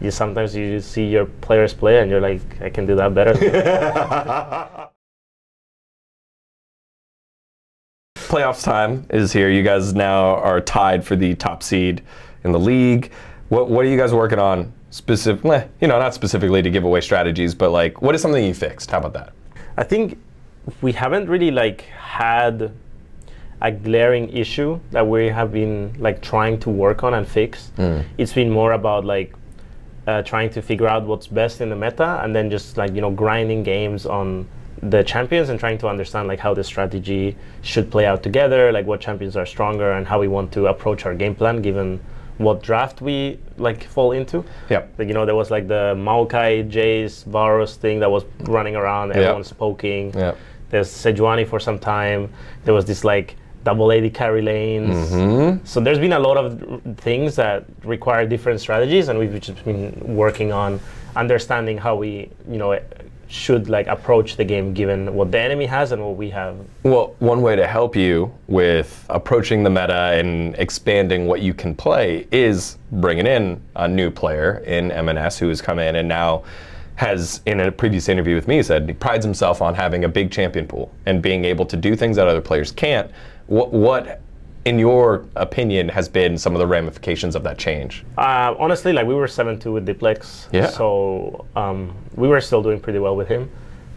sometimes you see your players play and you're like, I can do that better. Playoffs time is here. You guys now are tied for the top seed in the league. What are you guys working on specifically? You know, not specifically to give away strategies, but like, what is something you fixed? How about that? I think we haven't really like had a glaring issue that we have been like trying to work on and fix. It's been more about like trying to figure out what's best in the meta, and then just like, you know, grinding games on the champions and trying to understand like how the strategy should play out together, like what champions are stronger and how we want to approach our game plan given what draft we like fall into. Yep. Like, you know, there was like the Maokai, Jace, Varus thing that was running around, everyone's poking. Yep. There's Sejuani for some time. There was this like double AD carry lanes. So there's been a lot of things that require different strategies, and we've just been working on understanding how we, you know, should like approach the game given what the enemy has and what we have. Well, one way to help you with approaching the meta and expanding what you can play is bringing in a new player in EMENES who has come in and now has, in a previous interview with me, said he prides himself on having a big champion pool and being able to do things that other players can't. What in your opinion, has been some of the ramifications of that change? Honestly, like we were 7-2 with Diplex, so we were still doing pretty well with him.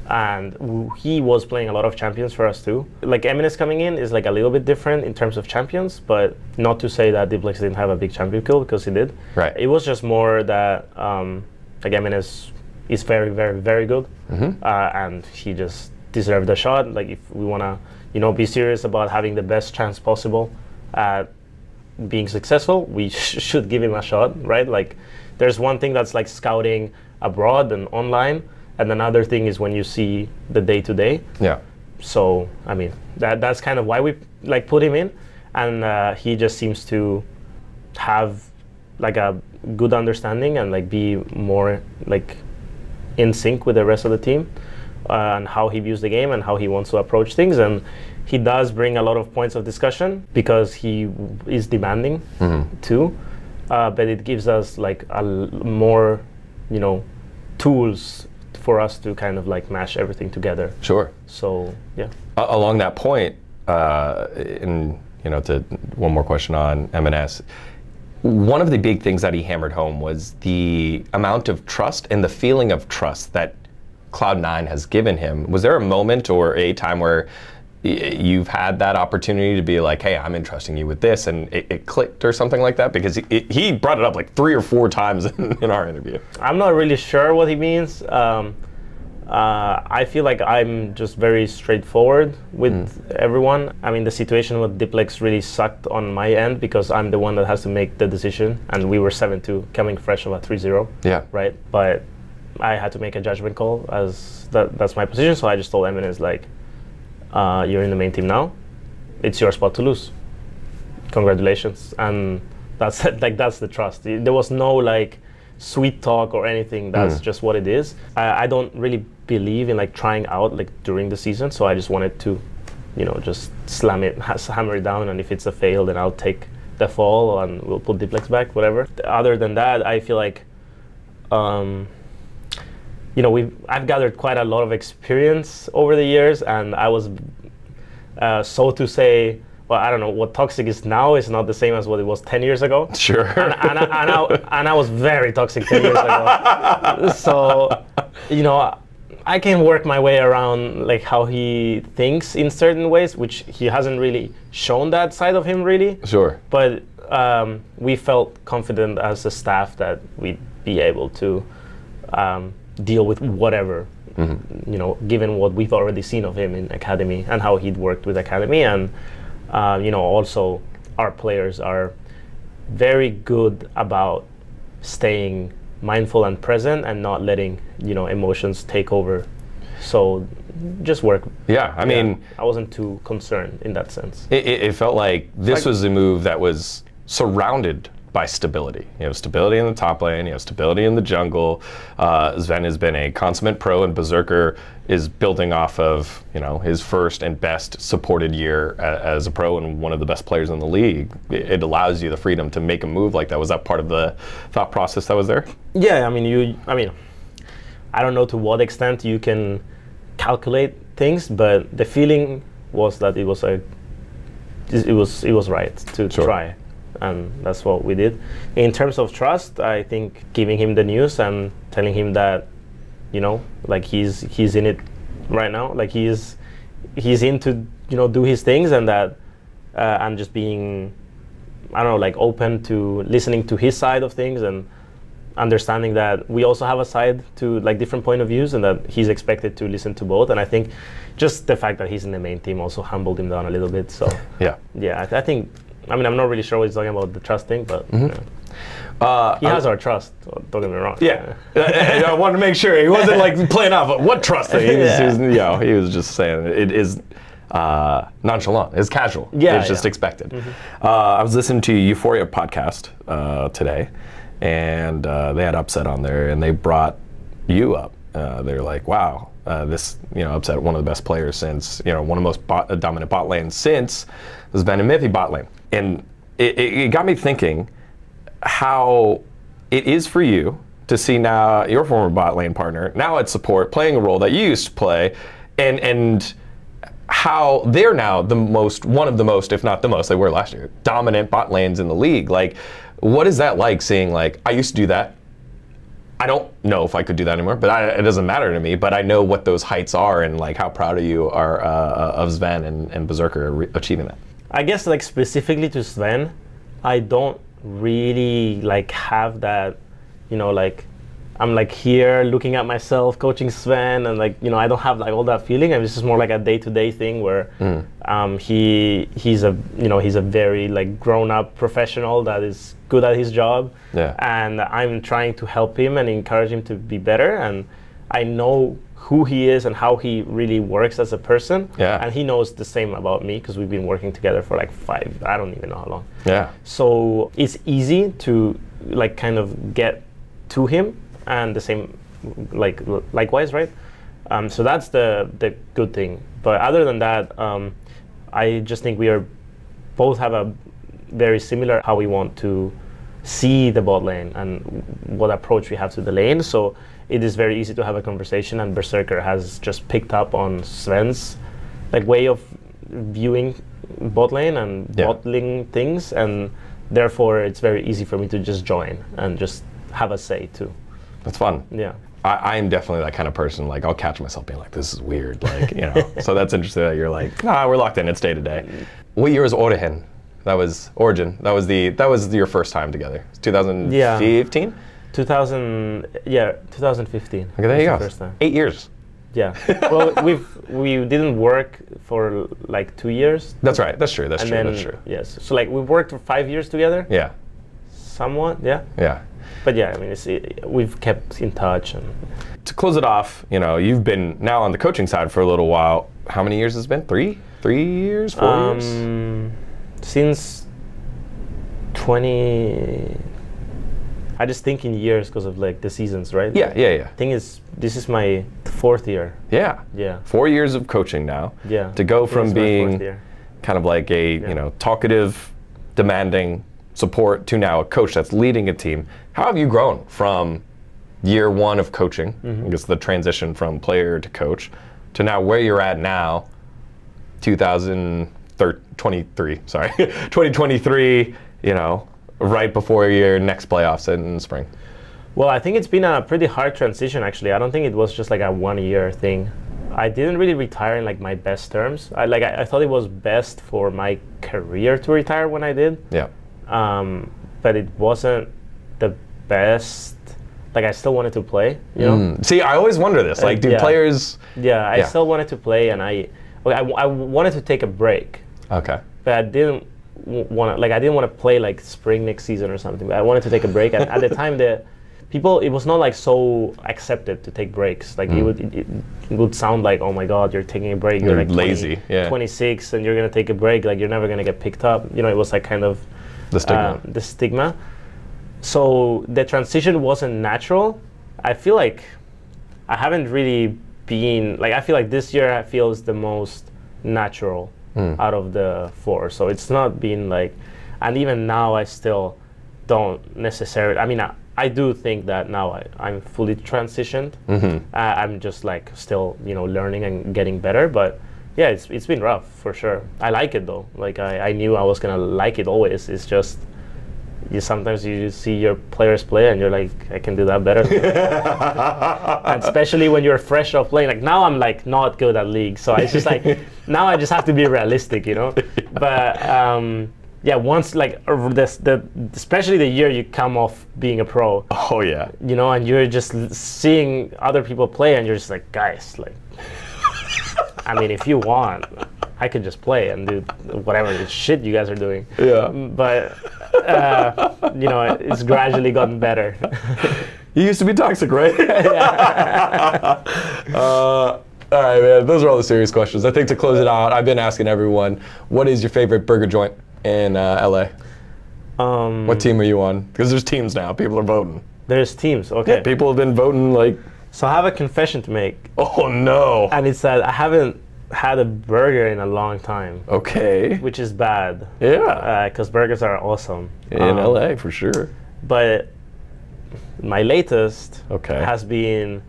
And he was playing a lot of champions for us too. Like EMENES coming in is like a little bit different in terms of champions, but not to say that Diplex didn't have a big champion kill, because he did. Right. It was just more that like EMENES is very, very, very good, and he just deserved a shot. Like if we want to, you know, be serious about having the best chance possible at being successful, we should give him a shot, right? Like there's one thing that's like scouting abroad and online, and another thing is when you see the day-to-day. Yeah. So I mean, that's kind of why we like put him in, and he just seems to have like a good understanding and like be more like in sync with the rest of the team, and how he views the game and how he wants to approach things. And he does bring a lot of points of discussion because he is demanding too, but it gives us like a more, you know, tools for us to kind of like mash everything together. Sure. So yeah. Along that point, and you know, to one more question on EMENES, one of the big things that he hammered home was the amount of trust and the feeling of trust that Cloud9 has given him. Was there a moment or a time where you've had that opportunity to be like, hey, I'm entrusting you with this, and it clicked or something like that? Because he brought it up like 3 or 4 times in our interview. I'm not really sure what he means. I feel like I'm just very straightforward with everyone. I mean, the situation with Diplex really sucked on my end because I'm the one that has to make the decision, and we were 7-2 coming fresh of a 3-0. Yeah. Right. But I had to make a judgment call, as that's my position. So I just told EMENES, like, you're in the main team now. It's your spot to lose. Congratulations. And that's like that's the trust. There was no like sweet talk or anything. That's just what it is. I don't really believe in like trying out like during the season. So I just wanted to, you know, just hammer it down. And if it's a fail, then I'll take the fall and we'll put Diplex back, whatever. Other than that, I feel like, you know, I've gathered quite a lot of experience over the years, and I was, so to say, well, I don't know, what toxic is now is not the same as what it was 10 years ago. Sure. And I was very toxic 10 years ago. So, you know, I can work my way around like how he thinks in certain ways, which he hasn't really shown that side of him really. Sure. But we felt confident as a staff that we'd be able to deal with whatever, you know, given what we've already seen of him in Academy and how he'd worked with Academy. And, you know, also our players are very good about staying mindful and present and not letting, you know, emotions take over. So just work. Yeah, I mean, I wasn't too concerned in that sense. It felt like this was a move that was surrounded by stability. You know, stability in the top lane, you know, stability in the jungle. Zven has been a consummate pro, and Berserker is building off of, you know, his first and best supported year as a pro and one of the best players in the league. It allows you the freedom to make a move like that. Was that part of the thought process that was there? Yeah, I mean, I don't know to what extent you can calculate things, but the feeling was that it was right to try, and that's what we did. In terms of trust, I think giving him the news and telling him that, you know, like he's in it right now, like he's in to, you know, do his things, and that and just being, I don't know, like open to listening to his side of things and understanding that we also have a side to, like, different point of views, and that he's expected to listen to both. And I think just the fact that he's in the main team also humbled him down a little bit. So yeah, I think, I mean, I'm not really sure what he's talking about, the trust thing, but he has our trust, don't get me wrong. Yeah, I wanted to make sure he wasn't like playing off what trust thing. He was just saying it is nonchalant, it's casual, it's just expected. I was listening to Euphoria podcast today, and they had Upset on there, and they brought you up. They're like, wow, this, you know, Upset, one of the best players since, you know, one of the most dominant bot lanes since the Zven and Mithy bot lane. And it got me thinking how it is for you to see now your former bot lane partner now at support playing a role that you used to play, and how they're now one of the most, if not the most, they were last year, dominant bot lanes in the league. Like, what is that like, seeing, like, I used to do that, I don't know if I could do that anymore, but it doesn't matter to me, but I know what those heights are, and like how proud of you are of Zven and Berserker achieving that. I guess, like, specifically to Zven, I don't really like have that, you know, like I'm like here looking at myself coaching Zven, and like, you know, I don't have like all that feeling. And this is more like a day-to-day thing where he's a very like grown-up professional that is good at his job, and I'm trying to help him and encourage him to be better. And I know who he is and how he really works as a person, and he knows the same about me because we've been working together for like I don't even know how long. So it's easy to like kind of get to him, and the same likewise, right? So that's the good thing. But other than that, I just think we are both have a very similar how we want to see the bot lane and what approach we have to the lane. So it is very easy to have a conversation, and Berserker has just picked up on Sven's like way of viewing bot lane and bottling things, and therefore it's very easy for me to just join and just have a say too. That's fun. Yeah. I am definitely that kind of person. Like, I'll catch myself being like, this is weird. Like, you know. So that's interesting that you're like, nah, we're locked in. It's day to day. What year was Origin? That was Origin. That was your first time together. 2015? 2015. Okay, there you go. First time. 8 years. Yeah. Well, we didn't work for like 2 years. That's right. That's true. That's true. Yes. So like we worked for 5 years together. Yeah. Somewhat. Yeah. Yeah. But yeah, I mean, we've kept in touch. And to close it off, you know, you've been now on the coaching side for a little while. How many years has it been? 3 years? 4 years? Since 20. I just think in years because of like the seasons, right? Yeah. Thing is, this is my 4th year. Yeah. 4 years of coaching now. Yeah. To go from being kind of like a you know, talkative, demanding support to now a coach that's leading a team. How have you grown from year 1 of coaching, I guess the transition from player to coach, to now where you're at now, 2023, you know, right before your next playoffs in spring? Well, I think it's been a pretty hard transition, actually. I don't think it was just like a 1 year thing. I didn't really retire in like my best terms. I thought it was best for my career to retire when I did. Yeah. But it wasn't the best. Like, I still wanted to play, you know? See, I always wonder this. Like, do players... Yeah, I still wanted to play, and I wanted to take a break. Okay. But I didn't want to, like, I didn't want to play, like, spring next season or something. But I wanted to take a break. And at the time, it was not, like, so accepted to take breaks. Like, it would sound like, oh, my God, you're taking a break. You're like lazy. 26, and you're going to take a break. Like, you're never going to get picked up. You know, it was, like, kind of... The stigma. The stigma. So the transition wasn't natural. I feel like I haven't really been, like I feel like this year feels the most natural out of the 4. So it's not been like, and even now I still don't necessarily, I mean, I do think that now I'm fully transitioned. I'm just like still, you know, learning and getting better, but yeah, it's been rough for sure. I like it though. Like I knew I was gonna like it always. It's just sometimes you see your players play and you're like, I can do that better. And especially when you're fresh off playing. Like now I'm like not good at league, so it's just like now I just have to be realistic, you know. But yeah, once like especially the year you come off being a pro. Oh yeah. You know, and you're just seeing other people play, and you're just like, guys, like, I mean, if you want, I could just play and do whatever shit you guys are doing. Yeah. But you know, it's gradually gotten better. You used to be toxic, right? All right, man. Those are all the serious questions. I think to close it out, I've been asking everyone, what is your favorite burger joint in LA? What team are you on? Because there's teams now. People are voting. There's teams. Okay. Yeah, people have been voting like. So I have a confession to make. Oh no. And it's that I haven't had a burger in a long time. Okay. Which is bad. Yeah. Because burgers are awesome. In LA, for sure. But my latest okay. has been,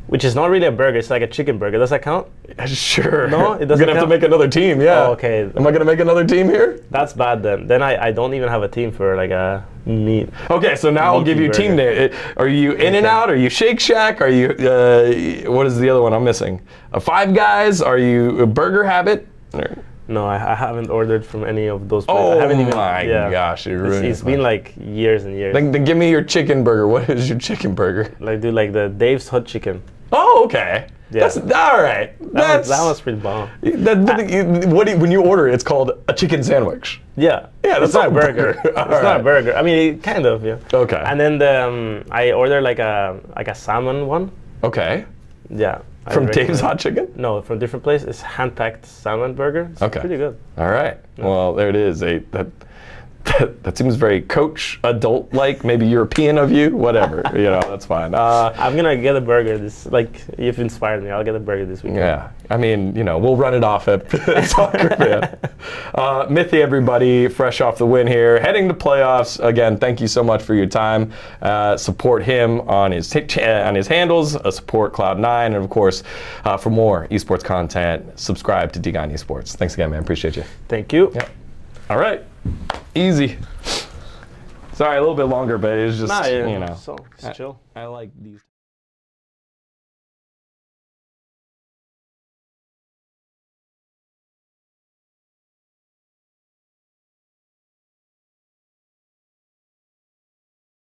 which is not really a burger, it's like a chicken burger. Does that count? Sure. No, it doesn't. You're going to have to make another team, yeah. Oh, okay. Am I going to make another team here? That's bad then. Then I don't even have a team for like a meat. Okay, so now I'll give you a team name. Are you In-N-Out? Are you Shake Shack? Are you, what is the other one I'm missing? Five Guys? Are you Burger Habit? No, I haven't ordered from any of those places. Oh I haven't even, my gosh, it's been like years and years. Then give me your chicken burger. What is your chicken burger? Like, dude, like the Dave's Hot Chicken. Oh, okay. Yeah. That's all right. That was pretty bomb. When you order it, it's called a chicken sandwich. Yeah. Yeah, that's not a burger. It's not a burger. I mean, kind of, yeah. Okay. And then I ordered like a salmon one. Okay. Yeah. From Dave's Hot Chicken? No, from a different place. It's hand-packed salmon burger. It's pretty good. All right. Yeah. Well, there it is. That seems very coach, adult-like, maybe European of you, whatever. You know, that's fine. I'm gonna get a burger. You've inspired me. I'll get a burger this weekend. Yeah. I mean, you know, we'll run it off at Soccer Fan. Mithy, everybody, fresh off the win here, heading to playoffs. Again, thank you so much for your time. Support him on his handles. Support Cloud9, and of course, for more esports content, subscribe to D9 Esports. Thanks again, man. Appreciate you. Thank you. Yeah. All right. Easy. Sorry, a little bit longer, but it's just, you know. So, it's chill. I like these.